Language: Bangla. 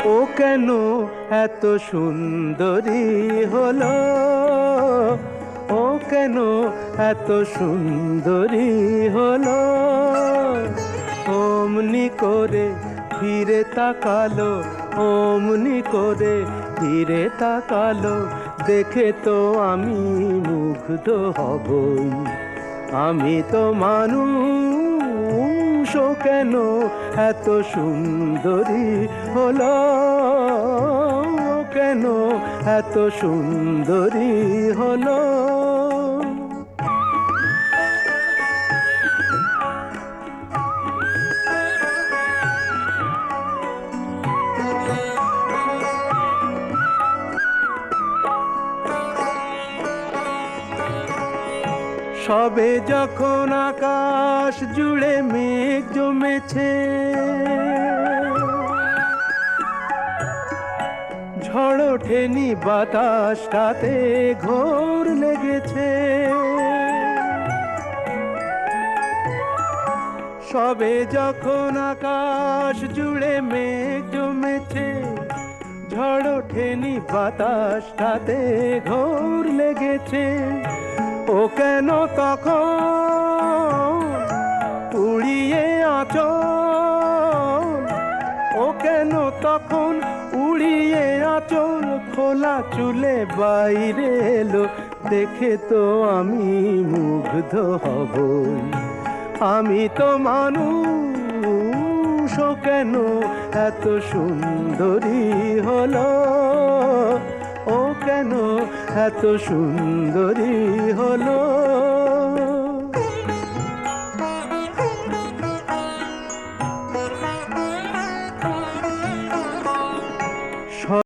ও কেন এত সুন্দরী হলো, ও কেন এত সুন্দরী হলো। অমনি করে ফিরে তাকালো, অমনি করে ফিরে তাকালো, দেখে তো আমি মুগ্ধ হবই। আমি তো মানুষ, ও কেন এত সুন্দরী হলো, ও কেন এত সুন্দরী হলো। সবে যখন আকাশ জুড়ে মেঘ জমেছে, ঝড় ওঠেনি বাতাসটাতে ঘোর লেগেছে। সবে যখন আকাশ জুড়ে মেঘ জমেছে, ঝড় ওঠেনি বাতাসটাতে ঘোর লেগেছে। ও কেন তখন উড়িয়ে আঁচল, ও কেন তখন উড়িয়ে আঁচল, খোলা চুলে বাইরে এলো, দেখে তো আমি মুগ্ধ হবই। আমি তো মানুষ, ও কেন এত সুন্দরী হলো, ও কেন এত সুন্দরী হলো।